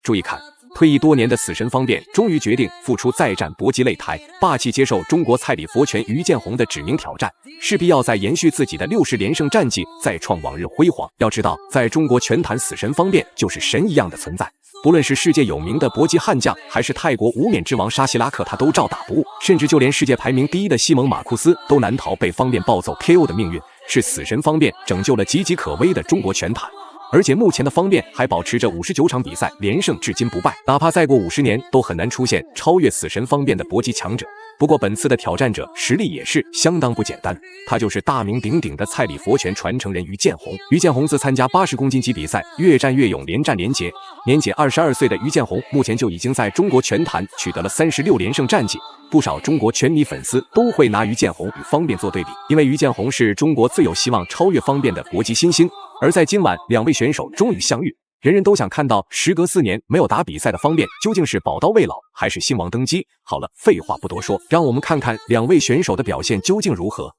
注意看，退役多年的死神方便终于决定复出再战搏击擂台，霸气接受中国蔡李佛拳于建宏的指名挑战，势必要再延续自己的60连胜战绩，再创往日辉煌。要知道，在中国拳坛，死神方便就是神一样的存在。不论是世界有名的搏击悍将，还是泰国无冕之王沙希拉克，他都照打不误。甚至就连世界排名第1的西蒙马库斯都难逃被方便暴揍 KO 的命运。是死神方便拯救了岌岌可危的中国拳坛。而且目前的方便还保持着59场比赛连胜，至今不败，哪怕再过50年都很难出现超越死神方便的搏击强者。不过本次的挑战者实力也是相当不简单，他就是大名鼎鼎的蔡李佛拳传承人于建宏。于建宏自参加80公斤级比赛，越战越勇，连战连捷。年仅22岁的于建宏目前就已经在中国拳坛取得了36连胜战绩。不少中国拳迷粉丝都会拿于建宏与方便做对比，因为于建宏是中国最有希望超越方便的搏击新星。而在今晚2位选手终于相遇，人人都想看到时隔4年没有打比赛的方便究竟是宝刀未老还是新王登基。好了，废话不多说，让我们看看2位选手的表现究竟如何。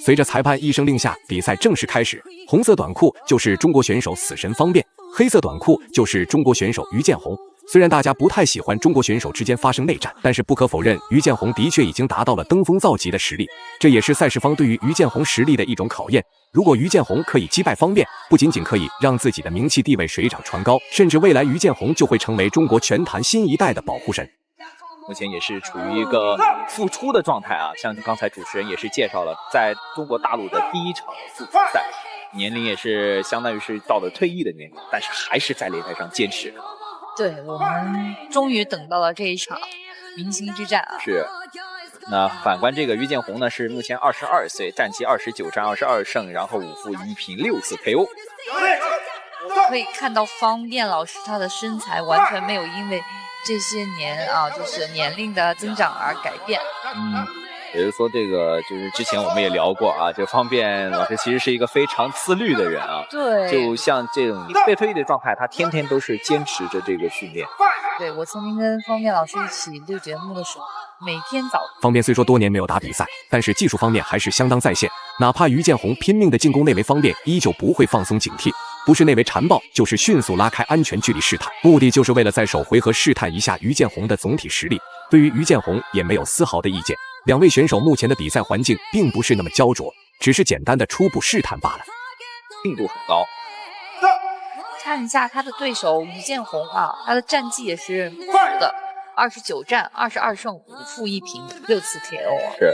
随着裁判一声令下，比赛正式开始。红色短裤就是中国选手死神方便，黑色短裤就是中国选手于建宏。虽然大家不太喜欢中国选手之间发生内战，但是不可否认，于建宏的确已经达到了登峰造极的实力。这也是赛事方对于于建宏实力的一种考验。如果于建宏可以击败方便，不仅仅可以让自己的名气地位水涨船高，甚至未来于建宏就会成为中国拳坛新一代的保护神。目前也是处于一个复出的状态啊，像刚才主持人也是介绍了，在中国大陆的第1场复出赛，年龄也是相当于是到了退役的年龄，但是还是在擂台上坚持。对，我们终于等到了这一场明星之战啊！是。那反观这个于建宏呢，是目前22岁，战绩29战22胜，然后5负1平6次 KO。可以看到方便老师他的身材完全没有因为这些年啊，就是年龄的增长而改变。也就是说，这个就是之前我们也聊过啊，这方便老师其实是一个非常自律的人啊。对，就像这种被退役的状态，他天天都是坚持着这个训练。对，我曾经跟方便老师一起录节目的时候，每天早。方便虽说多年没有打比赛，但是技术方面还是相当在线。哪怕于建宏拼命的进攻内围，方便依旧不会放松警惕，不是内围缠抱，就是迅速拉开安全距离试探，目的就是为了在首回合试探一下于建宏的总体实力。对于于建宏也没有丝毫的意见。2位选手目前的比赛环境并不是那么焦灼，只是简单的初步试探罢了，硬度很高。看一下他的对手于建宏啊，他的战绩也是不错的，29战22胜5负1平6次 KO。是。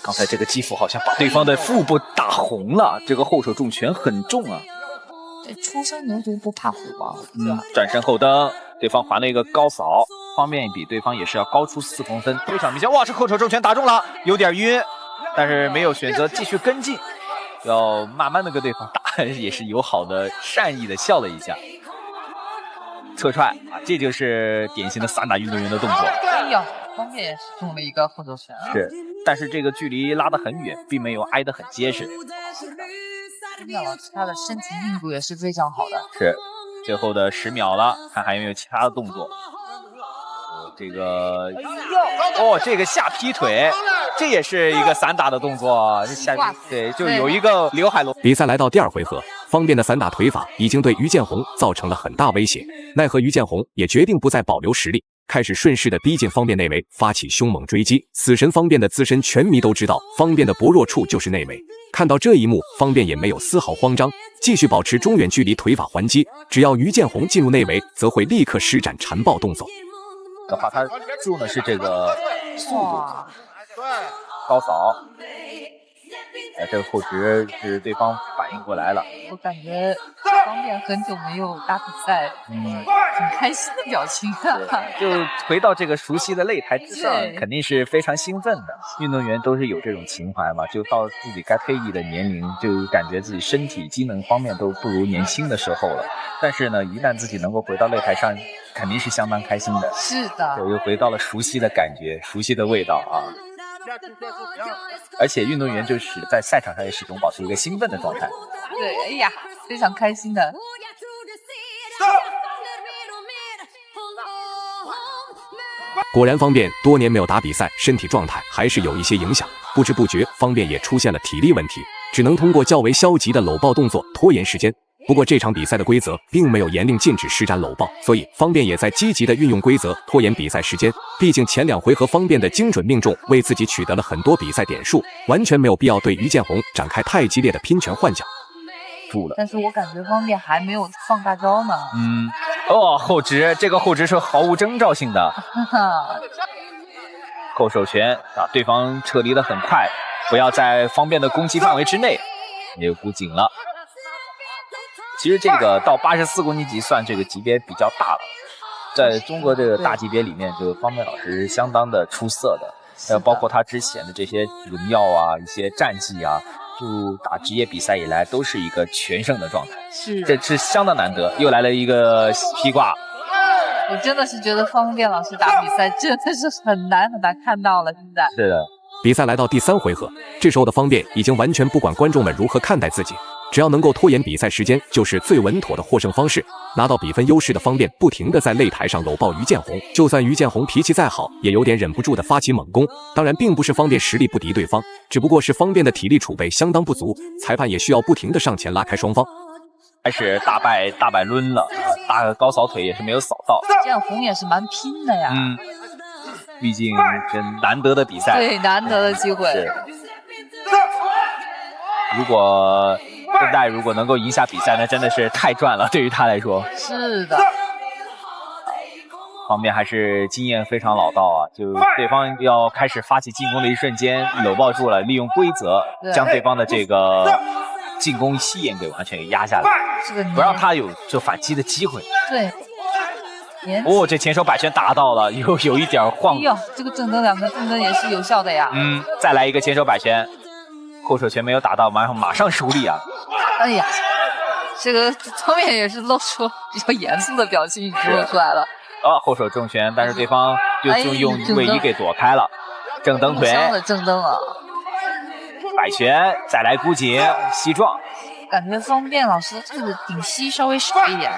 刚才这个击斧好像把对方的腹部打红了，这个后手重拳很重啊。初生牛犊不怕虎啊。转身后蹬，对方还了一个高扫，方便比对方也是要高出4公分。非常明显，哇，这后手重拳打中了，有点晕，但是没有选择继续跟进，要慢慢的跟对方打，也是友好的善意的笑了一下。侧踹啊，这就是典型的散打运动员的动作。哎呀，方便也是中了一个后手拳啊。是，但是这个距离拉得很远，并没有挨得很结实。老师他的身体硬度也是非常好的。是，最后的10秒了，看还有没有其他的动作。这个这个下劈腿，这也是一个散打的动作。下对，就有一个刘海龙。比赛来到第2回合，方便的散打腿法已经对于建宏造成了很大威胁，奈何于建宏也决定不再保留实力，开始顺势的逼近方便内围，发起凶猛追击。死神方便的资深拳迷都知道，方便的薄弱处就是内围。看到这一幕，方便也没有丝毫慌张，继续保持中远距离腿法还击。只要于建宏进入内围，则会立刻施展缠抱动作。的话，他注的是这个速度，高扫。这个后直是对方反应过来了。我感觉方便很久没有打比赛，很开心的表情就回到这个熟悉的擂台之上，肯定是非常兴奋的。运动员都是有这种情怀嘛，就到自己该退役的年龄，就感觉自己身体机能方面都不如年轻的时候了。但是呢，一旦自己能够回到擂台上，肯定是相当开心的。是的，又回到了熟悉的感觉，熟悉的味道啊。而且运动员就是在赛场上也始终保持一个兴奋的状态。对，哎呀，非常开心的。果然方便多年没有打比赛，身体状态还是有一些影响，不知不觉方便也出现了体力问题，只能通过较为消极的搂抱动作拖延时间。不过这场比赛的规则并没有严令禁止施展搂抱，所以方便也在积极的运用规则拖延比赛时间。毕竟前2回合方便的精准命中，为自己取得了很多比赛点数，完全没有必要对于建宏展开太激烈的拼拳换脚。住了，但是我感觉方便还没有放大招呢。后直，这个后直是毫无征兆性的后手拳啊，对方撤离的很快，不要在方便的攻击范围之内，也就箍紧了。其实这个到84公斤级算这个级别比较大了，在中国这个大级别里面，就方便老师相当的出色的，包括他之前的这些荣耀啊、一些战绩啊，就打职业比赛以来都是一个全胜的状态，这是相当难得。又来了一个披挂，我真的是觉得方便老师打比赛真的是很难看到了。现在是的，比赛来到第3回合，这时候的方便已经完全不管观众们如何看待自己，只要能够拖延比赛时间，就是最稳妥的获胜方式。拿到比分优势的方便不停地在擂台上搂抱于建宏，就算于建宏脾气再好，也有点忍不住的发起猛攻。当然，并不是方便实力不敌对方，只不过是方便的体力储备相当不足，裁判也需要不停地上前拉开双方。开始大摆抡了，大个高扫腿也是没有扫到。建宏也是蛮拼的呀，毕竟这难得的比赛，对，难得的机会。如果顺带如果能够赢下比赛，那真的是太赚了，对于他来说。是的，方面还是经验非常老道啊，就对方要开始发起进攻的一瞬间，搂抱住了，利用规则将对方的这个进攻气焰给完全给压下来，不让他有这反击的机会。对。这前手摆拳打到了，有一点晃。哎呦，这个正蹬2个正蹬也是有效的呀。再来一个前手摆拳，后手拳没有打到，马上收力啊。哎呀，这个方面也是露出比较严肃的表情，已经露出来了。后手重拳，但是对方就用位移给躲开了，正蹬腿。正蹬啊！摆拳，再来箍紧膝撞。感觉方便老师这个顶膝稍微少一点。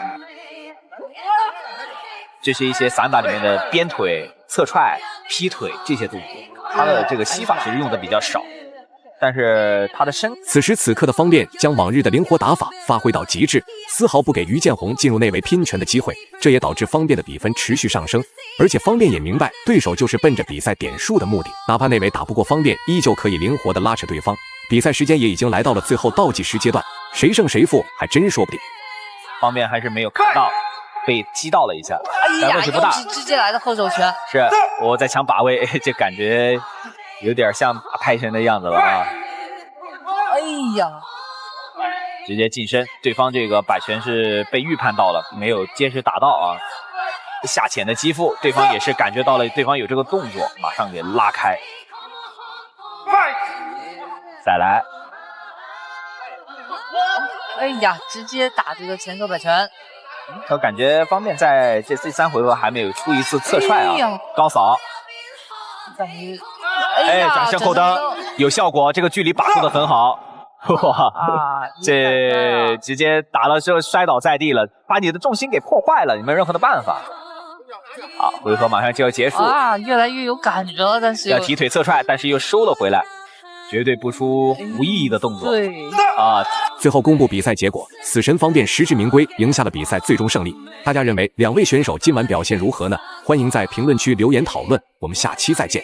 这是一些散打里面的鞭腿、侧踹、劈腿这些动作，他的这个膝法其实用的比较少，但是他的此时此刻的方便将往日的灵活打法发挥到极致，丝毫不给于建宏进入内围拼拳的机会，这也导致方便的比分持续上升。而且方便也明白对手就是奔着比赛点数的目的，哪怕内围打不过方便，依旧可以灵活的拉扯对方。比赛时间也已经来到了最后倒计时阶段，谁胜谁负还真说不定。方便还是没有看到，被击到了一下，但问题不大。直接来的后手拳，是我在抢把位，这感觉有点像打泰拳的样子了啊！哎呀，直接近身，对方这个摆拳是被预判到了，没有坚持打到啊。下潜的击腹，对方也是感觉到了对方有这个动作，马上给拉开。再来，哎呀，直接打这个前手摆拳。我感觉方便在这第3回合还没有出一次侧踹啊，高扫，感觉，转身后蹬有效果，这个距离把控的很好，哇，这直接打了之后摔倒在地了，把你的重心给破坏了，你没有任何的办法。好，回合马上就要结束啊，越来越有感觉了，但是要提腿侧踹，但是又收了回来。绝对不出无意义的动作。对啊，最后公布比赛结果，死神方便实至名归，赢下了比赛最终胜利。大家认为2位选手今晚表现如何呢？欢迎在评论区留言讨论，我们下期再见。